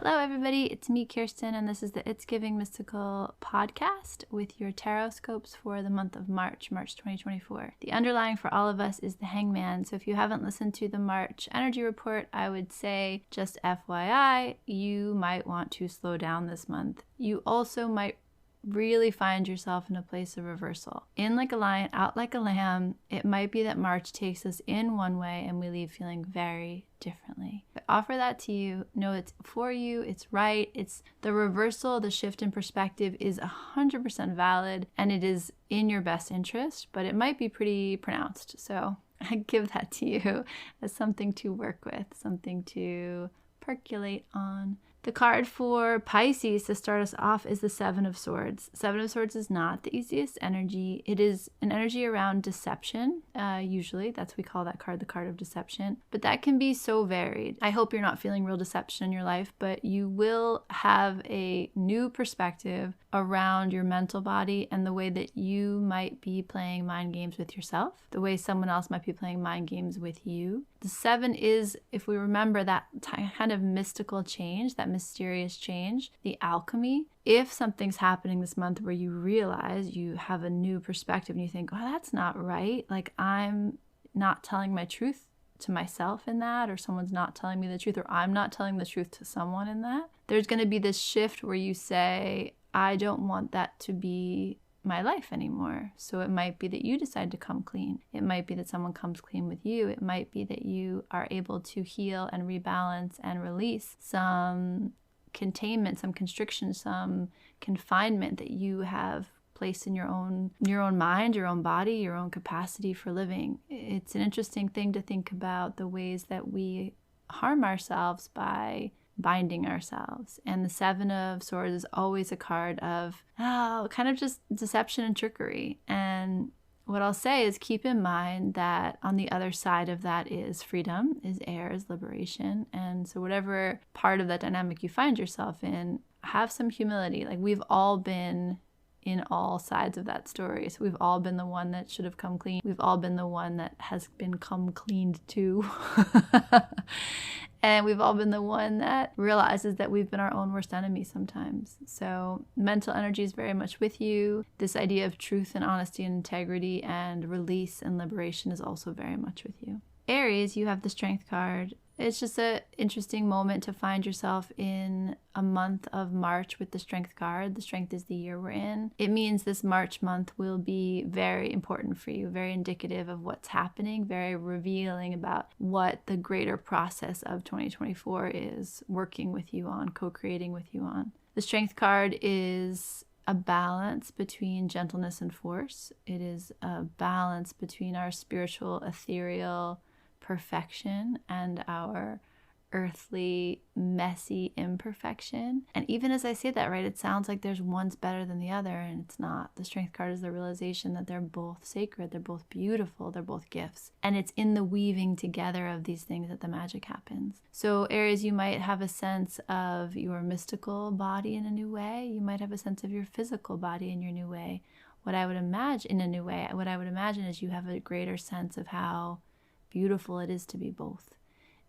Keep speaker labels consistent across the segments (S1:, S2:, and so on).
S1: Hello everybody, it's me Kirsten and this is the It's Giving Mystical podcast with your tarotscopes for the month of March 2024. The underlying for all of us is the Hangman, so if you haven't listened to the March energy report, I would say just FYI, you might want to slow down this month. You also might really find yourself in a place of reversal. In like a lion, out like a lamb. It might be that March takes us in one way and we leave feeling very differently. I offer that to you. Know it's for you. It's right. It's the reversal, the shift in perspective is 100% valid and it is in your best interest, but it might be pretty pronounced. So I give that to you as something to work with, something to percolate on. The card for Pisces to start us off is the Seven of Swords. Seven of Swords is not the easiest energy. It is an energy around deception, usually. That's we call that card the card of deception. But that can be so varied. I hope you're not feeling real deception in your life, but you will have a new perspective around your mental body and the way that you might be playing mind games with yourself, the way someone else might be playing mind games with you. The seven is, if we remember that kind of mystical change, that mysterious change, the alchemy. If something's happening this month where you realize you have a new perspective and you think, oh, that's not right. Like I'm not telling my truth to myself in that, or someone's not telling me the truth, or I'm not telling the truth to someone in that. There's going to be this shift where you say, I don't want that to be my life anymore. So it might be that you decide to come clean. It might be that someone comes clean with you. It might be that you are able to heal and rebalance and release some containment, some constriction, some confinement that you have placed in your own mind, your own body, your own capacity for living. It's an interesting thing to think about the ways that we harm ourselves by binding ourselves. And the Seven of Swords is always a card of kind of just deception and trickery. And what I'll say is keep in mind that on the other side of that is freedom, is air, is liberation. And so whatever part of that dynamic you find yourself in, have some humility. Like we've all been in all sides of that story. So we've all been the one that should have come clean. We've all been the one that has been come cleaned to. And we've all been the one that realizes that we've been our own worst enemy sometimes. So mental energy is very much with you. This idea of truth and honesty and integrity and release and liberation is also very much with you. Aries, you have the Strength card. It's just an interesting moment to find yourself in a month of March with the Strength card. The Strength is the year we're in. It means this March month will be very important for you, very indicative of what's happening, very revealing about what the greater process of 2024 is working with you on, co-creating with you on. The Strength card is a balance between gentleness and force. It is a balance between our spiritual, ethereal perfection and our earthly, messy imperfection. And even as I say that, right, it sounds like there's one's better than the other, and it's not. The Strength card is the realization that they're both sacred, they're both beautiful, they're both gifts. And it's in the weaving together of these things that the magic happens. So Aries, you might have a sense of your mystical body in a new way. You might have a sense of your physical body in your new way. What I would imagine is you have a greater sense of how beautiful it is to be both.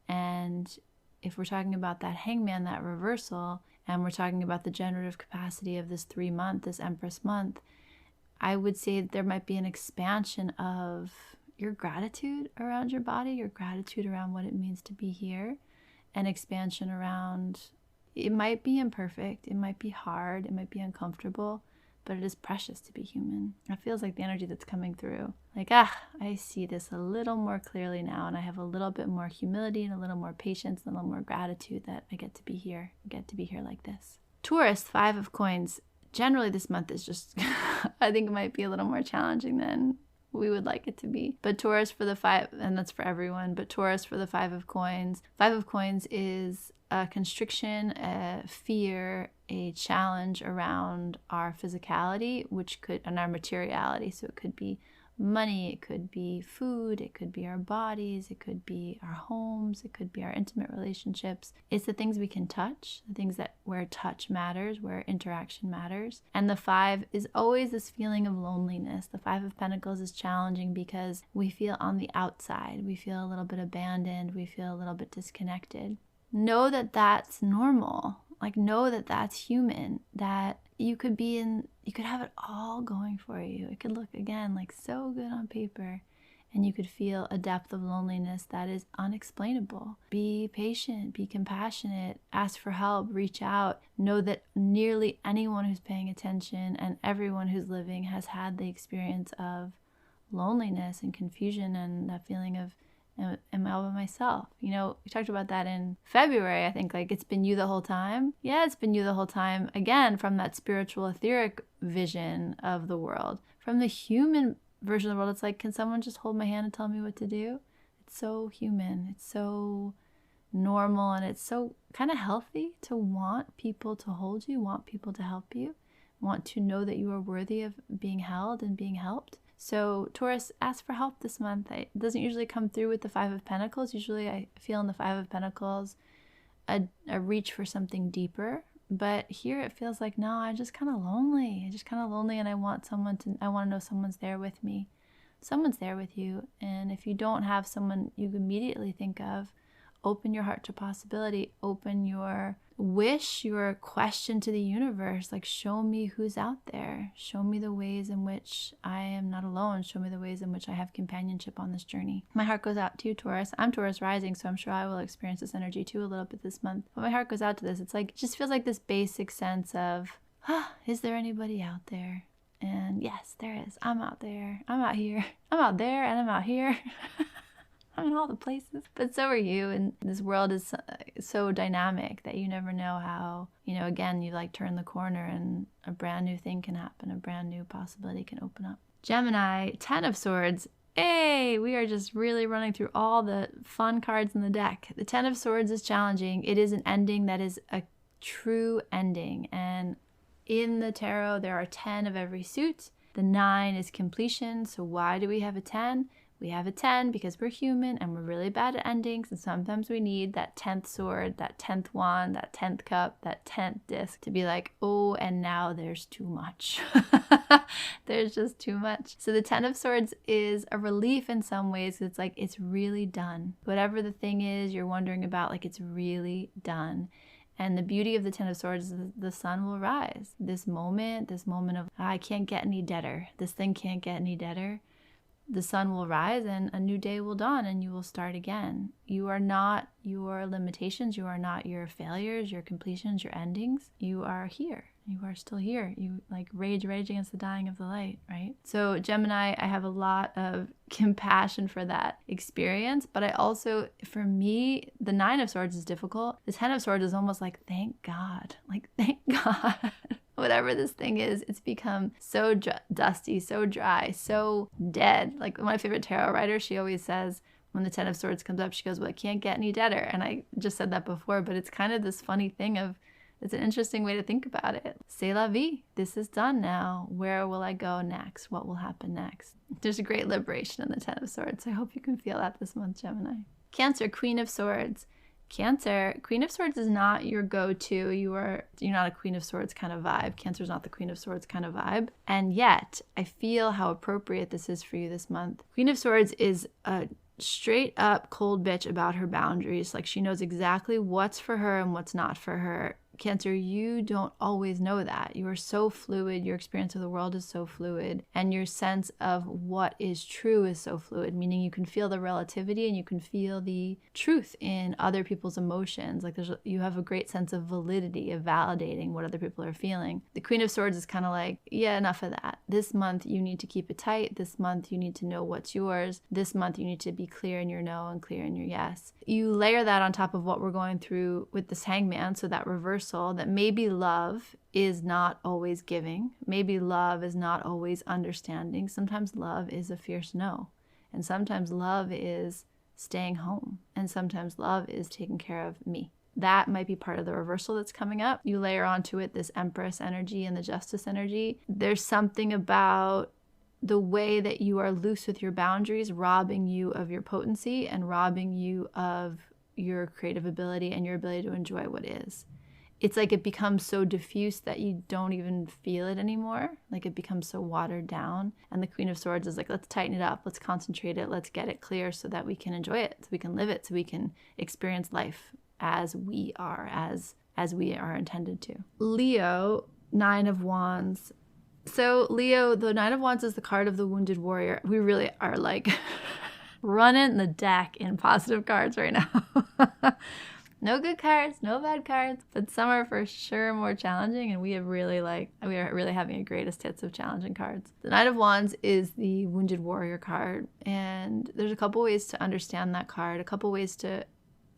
S1: And if we're talking about that Hangman, that reversal, and we're talking about the generative capacity of this 3-month, this Empress month, I would say there might be an expansion of your gratitude around your body, your gratitude around what it means to be here, an expansion around, it might be imperfect, it might be hard, it might be uncomfortable, but it is precious to be human. It feels like the energy that's coming through. Like, I see this a little more clearly now, and I have a little bit more humility and a little more patience and a little more gratitude that I get to be here. I get to be here like this. Taurus, 5 of Coins. Generally, this month is just, I think it might be a little more challenging than we would like it to be. But Taurus for the 5, and that's for everyone, but Taurus for the 5 of Coins. 5 of Coins is a constriction, a fear, a challenge around our physicality, and our materiality. So it could be money, it could be food, it could be our bodies, it could be our homes, it could be our intimate relationships. It's the things we can touch, the things that where touch matters, where interaction matters. And the 5 is always this feeling of loneliness. The 5 of Pentacles is challenging because we feel on the outside, we feel a little bit abandoned, we feel a little bit disconnected. know that that's normal. Like, know that that's human, that you could have it all going for you. It could look, again, like so good on paper, and you could feel a depth of loneliness that is unexplainable. Be patient, be compassionate, ask for help, reach out. Know that nearly anyone who's paying attention and everyone who's living has had the experience of loneliness and confusion and that feeling of, am I all by myself? You know, we talked about that in February, I think, like, it's been you the whole time. Yeah, it's been you the whole time. Again, from that spiritual, etheric vision of the world. From the human version of the world, it's like, can someone just hold my hand and tell me what to do? It's so human. It's so normal, and it's so kind of healthy to want people to hold you, want people to help you, want to know that you are worthy of being held and being helped. So Taurus, ask for help this month. It doesn't usually come through with the Five of Pentacles. Usually I feel in the Five of Pentacles a reach for something deeper. But here it feels like, no, I'm just kind of lonely. And I want to know someone's there with me. Someone's there with you. And if you don't have someone you immediately think of, open your heart to possibility. Open your wish, your question to the universe. Like, show me who's out there. Show me the ways in which I am not alone. Show me the ways in which I have companionship on this journey. My heart goes out to you, Taurus. I'm Taurus rising, so I'm sure I will experience this energy too a little bit this month. But my heart goes out to this. It's like, it just feels like this basic sense of, is there anybody out there? And yes, there is. I'm out there. I'm out here. I'm out there, and I'm out here. I'm in all the places, but so are you. And this world is so dynamic that you never know how, again, you like turn the corner and a brand new thing can happen. A brand new possibility can open up. Gemini, 10 of Swords. Hey, we are just really running through all the fun cards in the deck. The 10 of Swords is challenging. It is an ending that is a true ending. And in the tarot, there are 10 of every suit. The 9 is completion. So why do we have a 10? We have a 10 because we're human and we're really bad at endings, and sometimes we need that 10th sword, that 10th wand, that 10th cup, that 10th disc to be like, oh, and now there's too much. There's just too much. So the 10 of Swords is a relief in some ways. It's like, it's really done. Whatever the thing is you're wondering about, like, it's really done. And the beauty of the 10 of Swords is the sun will rise. This moment of, I can't get any deader. This thing can't get any deader. The sun will rise and a new day will dawn and you will start again. You are not your limitations. You are not your failures, your completions, your endings. You are here. You are still here. You like rage against the dying of the light, right? So Gemini, I have a lot of compassion for that experience, but I also, for me, the 9 of Swords is difficult. The 10 of Swords is almost like, thank God. Like, thank God. Whatever this thing is, it's become so dusty, so dry, so dead. Like my favorite tarot writer, she always says, when the 10 of Swords comes up, she goes, well, it can't get any deader. And I just said that before, but it's kind of this funny thing of, it's an interesting way to think about it. C'est la vie. This is done now. Where will I go next? What will happen next? There's a great liberation in the 10 of Swords. I hope you can feel that this month, Gemini. Cancer, Queen of Swords. Cancer, Queen of Swords is not your go-to. You're not a Queen of Swords kind of vibe. Cancer's not the Queen of Swords kind of vibe. And yet, I feel how appropriate this is for you this month. Queen of Swords is a straight up cold bitch about her boundaries. Like, she knows exactly what's for her and what's not for her. Cancer, you don't always know that. You are so fluid. Your experience of the world is so fluid. And your sense of what is true is so fluid, meaning you can feel the relativity and you can feel the truth in other people's emotions. Like you have a great sense of validity, of validating what other people are feeling. The Queen of Swords is kind of like, yeah, enough of that. This month you need to keep it tight. This month you need to know what's yours. This month you need to be clear in your no and clear in your yes. You layer that on top of what we're going through with this Hangman, so that reversal, that maybe love is not always giving. Maybe love is not always understanding. Sometimes love is a fierce no. And sometimes love is staying home. And sometimes love is taking care of me. That might be part of the reversal that's coming up. You layer onto it this Empress energy and the Justice energy. There's something about the way that you are loose with your boundaries, robbing you of your potency and robbing you of your creative ability and your ability to enjoy what is. It's like it becomes so diffuse that you don't even feel it anymore. Like it becomes so watered down. And the Queen of Swords is like, let's tighten it up. Let's concentrate it. Let's get it clear so that we can enjoy it, so we can live it, so we can experience life as we are, as we are intended to. Leo, Nine of Wands. So Leo, the Nine of Wands is the card of the wounded warrior. We really are like running the deck in positive cards right now. No good cards, no bad cards, but some are for sure more challenging, and we are really having a greatest hits of challenging cards. The Knight of Wands is the wounded warrior card, and there's a couple ways to understand that card, a couple ways to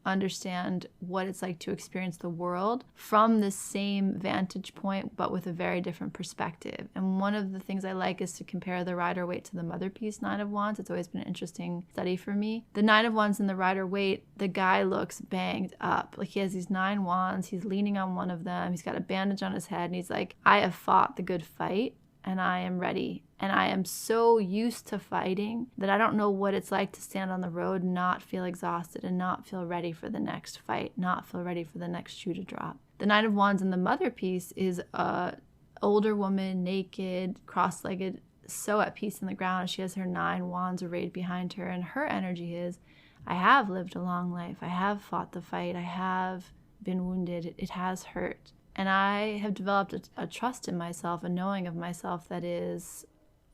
S1: understand what it's like to experience the world from the same vantage point, but with a very different perspective. And one of the things I like is to compare the Rider-Waite to the Mother piece, Nine of Wands. It's always been an interesting study for me. The Nine of Wands and the Rider-Waite, the guy looks banged up. Like he has these 9 wands, he's leaning on one of them, he's got a bandage on his head, and he's like, I have fought the good fight, and I am ready. And I am so used to fighting that I don't know what it's like to stand on the road, not feel exhausted, and not feel ready for the next fight, not feel ready for the next shoe to drop. The Nine of Wands in the Mother piece is a older woman, naked, cross-legged, so at peace in the ground. She has her 9 wands arrayed behind her, and her energy is, I have lived a long life. I have fought the fight. I have been wounded. It has hurt. And I have developed a trust in myself, a knowing of myself that is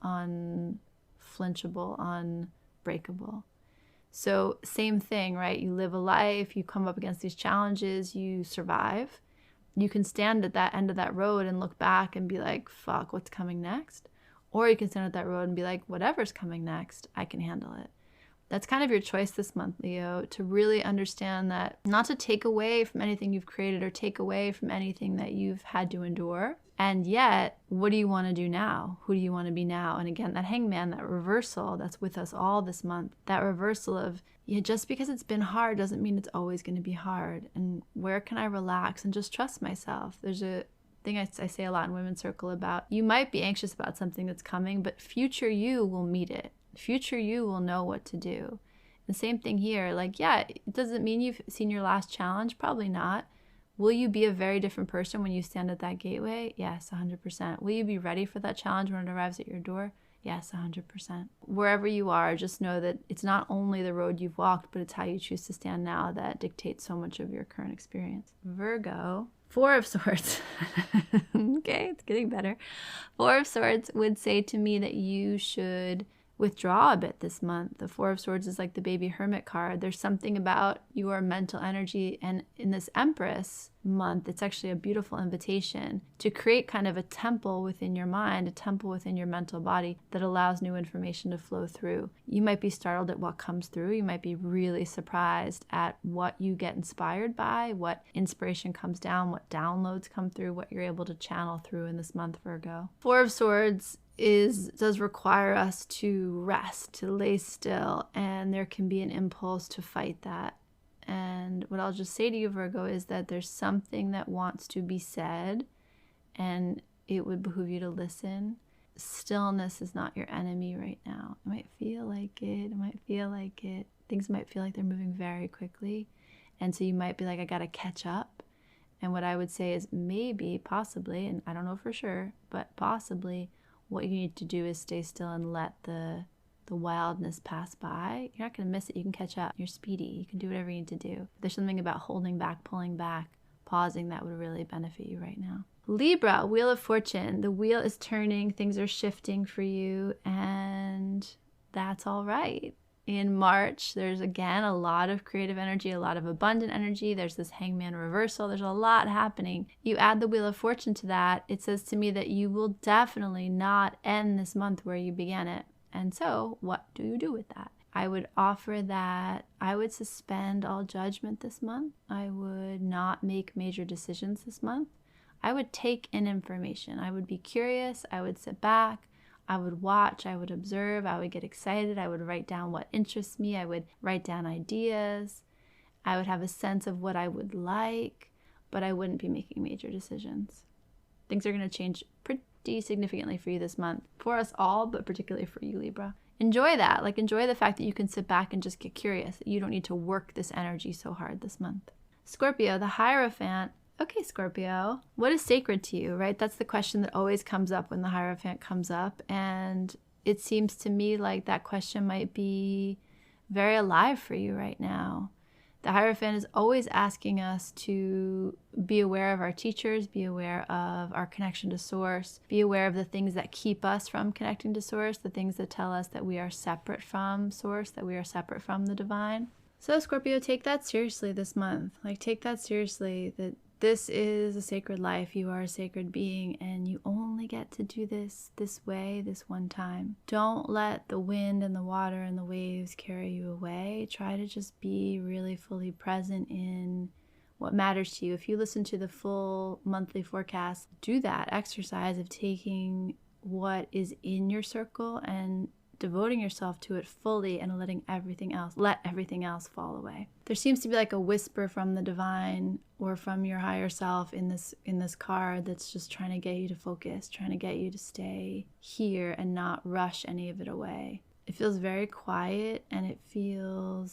S1: unflinchable, unbreakable. So same thing, right? You live a life, you come up against these challenges, you survive. You can stand at that end of that road and look back and be like, fuck, what's coming next? Or you can stand at that road and be like, whatever's coming next, I can handle it. That's kind of your choice this month, Leo, to really understand that, not to take away from anything you've created or take away from anything that you've had to endure. And yet, what do you want to do now? Who do you want to be now? And again, that Hangman, that reversal that's with us all this month, that reversal of, yeah, just because it's been hard doesn't mean it's always going to be hard. And where can I relax and just trust myself? There's a thing I say a lot in Women's Circle about, you might be anxious about something that's coming, but future you will meet it. Future you will know what to do. The same thing here, like, yeah, it doesn't mean you've seen your last challenge, probably not. Will you be a very different person when you stand at that gateway? Yes, 100%. Will you be ready for that challenge when it arrives at your door? Yes, 100%. Wherever you are, just know that it's not only the road you've walked, but it's how you choose to stand now that dictates so much of your current experience. Virgo, 4 of Swords. Okay, it's getting better. 4 of Swords would say to me that you should withdraw a bit this month. The 4 of Swords is like the baby hermit card. There's something about your mental energy, and in this Empress month, it's actually a beautiful invitation to create kind of a temple within your mind, a temple within your mental body that allows new information to flow through. You might be startled at what comes through. You might be really surprised at what you get inspired by, what inspiration comes down, what downloads come through, what you're able to channel through in this month, Virgo. 4 of Swords does require us to rest, to lay still, and there can be an impulse to fight that. And what I'll just say to you, Virgo, is that there's something that wants to be said, and it would behoove you to listen. Stillness is not your enemy right now. It might feel like it. It might feel like it. Things might feel like they're moving very quickly, and so you might be like, I gotta catch up. And what I would say is maybe, possibly, and I don't know for sure, but possibly, what you need to do is stay still and let the wildness pass by. You're not going to miss it. You can catch up. You're speedy. You can do whatever you need to do. There's something about holding back, pulling back, pausing that would really benefit you right now. Libra, Wheel of Fortune. The wheel is turning. Things are shifting for you, and that's all right. In March, there's again a lot of creative energy, a lot of abundant energy. There's this Hangman reversal. There's a lot happening. You add the Wheel of Fortune to that, it says to me that you will definitely not end this month where you began it. And so what do you do with that? I would offer that I would suspend all judgment this month. I would not make major decisions this month. I would take in information. I would be curious. I would sit back. I would watch, I would observe, I would get excited, I would write down what interests me, I would write down ideas, I would have a sense of what I would like, but I wouldn't be making major decisions. Things are going to change pretty significantly for you this month, for us all, but particularly for you, Libra. Enjoy that, enjoy the fact that you can sit back and just get curious, that you don't need to work this energy so hard this month. Scorpio, the Hierophant. Okay, Scorpio, what is sacred to you, right? That's the question that always comes up when the Hierophant comes up. And it seems to me like that question might be very alive for you right now. The Hierophant is always asking us to be aware of our teachers, be aware of our connection to Source, be aware of the things that keep us from connecting to Source, the things that tell us that we are separate from Source, that we are separate from the divine. So Scorpio, take that seriously this month. Like, take that seriously, that this is a sacred life. You are a sacred being, and you only get to do this way, this one time. Don't let the wind and the water and the waves carry you away. Try to just be really fully present in what matters to you. If you listen to the full monthly forecast, do that exercise of taking what is in your circle and devoting yourself to it fully and let everything else fall away. There seems to be like a whisper from the divine or from your higher self in this card that's just trying to get you to focus, trying to get you to stay here and not rush any of it away. It feels very quiet, and you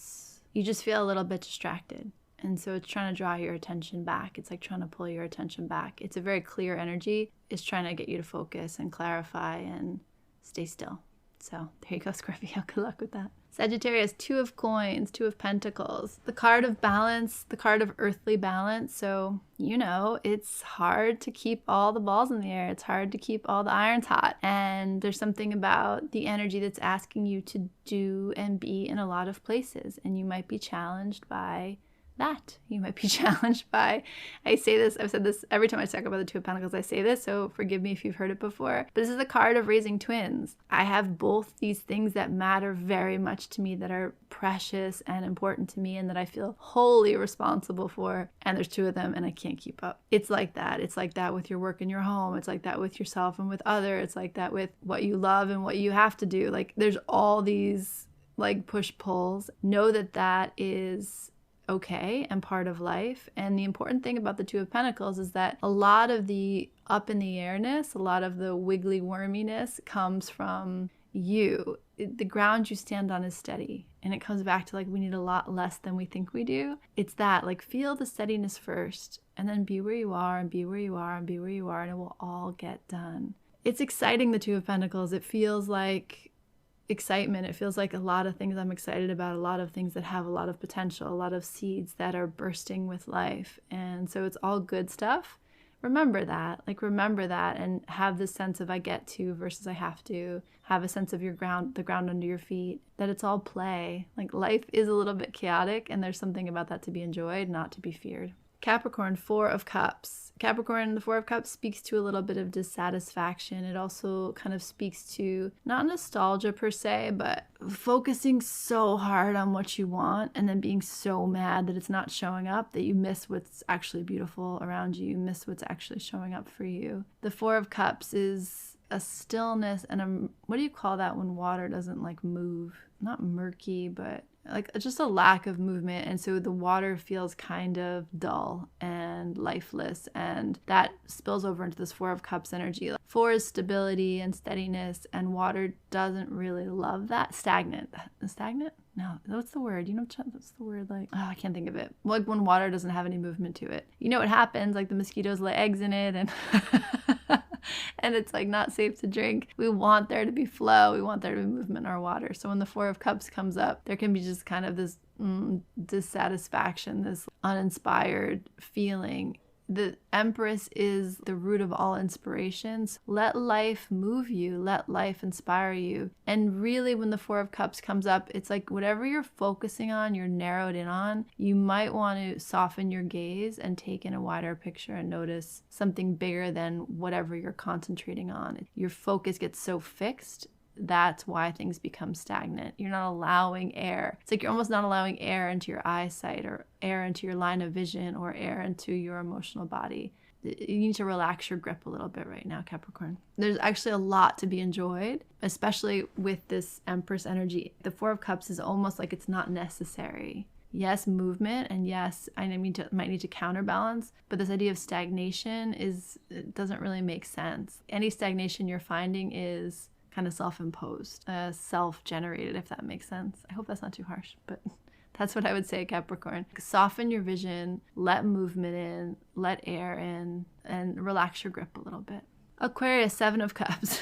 S1: just feel a little bit distracted. And so it's trying to draw your attention back. It's like trying to pull your attention back. It's a very clear energy. It's trying to get you to focus and clarify and stay still. So there you go, Scorpio. Good luck with that. Sagittarius, 2 of coins, 2 of pentacles. The card of balance, the card of earthly balance. So, it's hard to keep all the balls in the air. It's hard to keep all the irons hot. And there's something about the energy that's asking you to do and be in a lot of places. And you might be challenged by that. You might be challenged by, I've said this every time I talk about the 2 of Pentacles, I say this, so forgive me if you've heard it before, but this is the card of raising twins. I have both these things that matter very much to me, that are precious and important to me, and that I feel wholly responsible for, and there's 2 of them, and I can't keep up. It's like that. It's like that with your work and your home. It's like that with yourself and with others. It's like that with what you love and what you have to do. Like, there's all these like push-pulls. Know that is okay and part of life. And the important thing about the 2 of Pentacles is that a lot of the up in the airness, a lot of the wiggly worminess comes from you. The ground you stand on is steady, and it comes back to like, we need a lot less than we think we do. It's that, like, feel the steadiness first, and then be where you are and be where you are and be where you are, and it will all get done. It's exciting, the 2 of Pentacles. It feels like excitement. It feels like a lot of things I'm excited about, a lot of things that have a lot of potential, a lot of seeds that are bursting with life. And so it's all good stuff. Remember that, and have this sense of I get to versus I have to. Have a sense of the ground under your feet, that it's all play. Like, life is a little bit chaotic, and there's something about that to be enjoyed, not to be feared. Capricorn, 4 of Cups. Capricorn, the 4 of Cups speaks to a little bit of dissatisfaction. It also kind of speaks to, not nostalgia per se, but focusing so hard on what you want and then being so mad that it's not showing up, that you miss what's actually beautiful around you. You miss what's actually showing up for you. The 4 of Cups is a stillness and what do you call that when water doesn't like move? Not murky, but like just a lack of movement. And so the water feels kind of dull and lifeless, and that spills over into this 4 of Cups energy. 4 is stability and steadiness, and water doesn't really love that. Stagnant? No, what's the word? What's the word? Like, I can't think of it. Like when water doesn't have any movement to it. You know what happens? Like the mosquitoes lay eggs in it, and and it's like not safe to drink. We want there to be flow. We want there to be movement in our water. So when the 4 of Cups comes up, there can be just kind of this dissatisfaction, this uninspired feeling. The Empress is the root of all inspirations. Let life move you. Let life inspire you. And really, when the 4 of Cups comes up, it's like whatever you're focusing on, you're narrowed in on, you might want to soften your gaze and take in a wider picture and notice something bigger than whatever you're concentrating on. Your focus gets so fixed. That's why things become stagnant. You're not allowing air. It's like you're almost not allowing air into your eyesight, or air into your line of vision, or air into your emotional body. You need to relax your grip a little bit right now, Capricorn. There's actually a lot to be enjoyed, especially with this Empress energy. The 4 of Cups is almost like it's not necessary. Yes, movement, and yes, I might need to counterbalance, but this idea of stagnation it doesn't really make sense. Any stagnation you're finding is kind of self-imposed, self-generated, if that makes sense. I hope that's not too harsh, but that's what I would say, Capricorn. Soften your vision, let movement in, let air in, and relax your grip a little bit. Aquarius, 7 of Cups.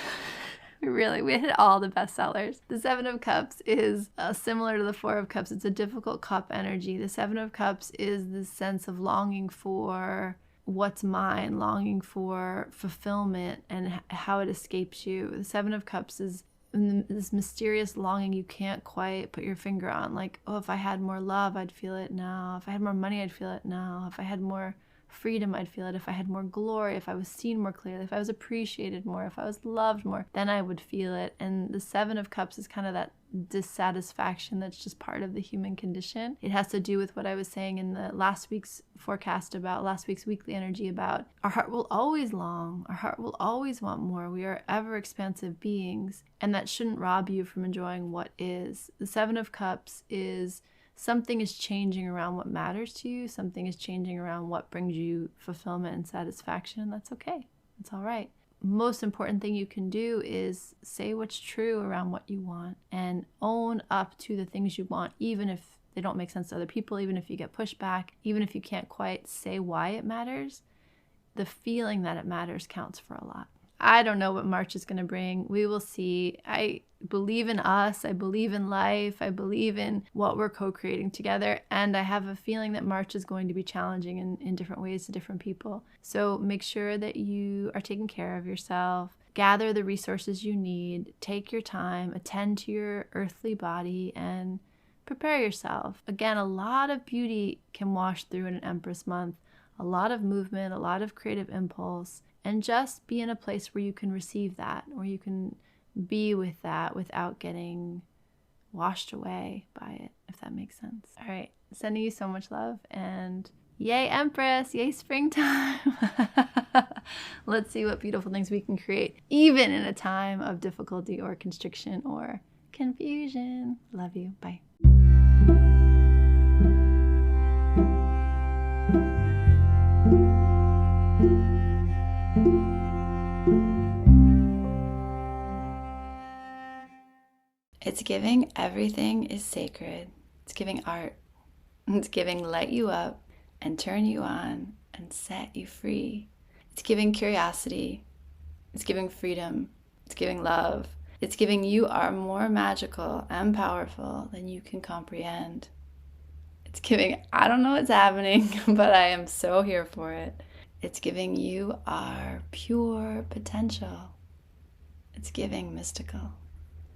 S1: We hit all the bestsellers. The Seven of Cups is similar to the Four of Cups. It's a difficult cup energy. The Seven of Cups is this sense of longing for what's mine, longing for fulfillment and how it escapes you. The Seven of Cups is this mysterious longing you can't quite put your finger on. Like, oh, if I had more love, I'd feel it now. If I had more money, I'd feel it now. If I had more freedom, I'd feel it. If I had more glory, if I was seen more clearly, if I was appreciated more, if I was loved more, then I would feel it. And the Seven of Cups is kind of that dissatisfaction that's just part of the human condition. It has to do with what I was saying in the last week's forecast about last week's weekly energy about our heart will always long, our heart will always want more. We are ever expansive beings, and that shouldn't rob you from enjoying what is. The Seven of Cups is something is changing around what matters to you. Something is changing around what brings you fulfillment and satisfaction. That's okay. It's all right. Most important thing you can do is say what's true around what you want and own up to the things you want, even if they don't make sense to other people, even if you get pushback, even if you can't quite say why it matters. The feeling that it matters counts for a lot. I don't know what March is going to bring. We will see. I believe in us. I believe in life. I believe in what we're co-creating together. And I have a feeling that March is going to be challenging in different ways to different people. So make sure that you are taking care of yourself. Gather the resources you need. Take your time. Attend to your earthly body and prepare yourself. Again, a lot of beauty can wash through in an Empress month. A lot of movement, a lot of creative impulse. And just be in a place where you can receive that, where you can be with that without getting washed away by it, if that makes sense. All right, sending you so much love, and yay Empress, yay springtime. Let's see what beautiful things we can create, even in a time of difficulty or constriction or confusion. Love you. Bye. It's giving everything is sacred. It's giving art. It's giving light you up and turn you on and set you free. It's giving curiosity. It's giving freedom. It's giving love. It's giving you are more magical and powerful than you can comprehend. It's giving, I don't know what's happening, but I am so here for it. It's giving you are pure potential. It's giving mystical.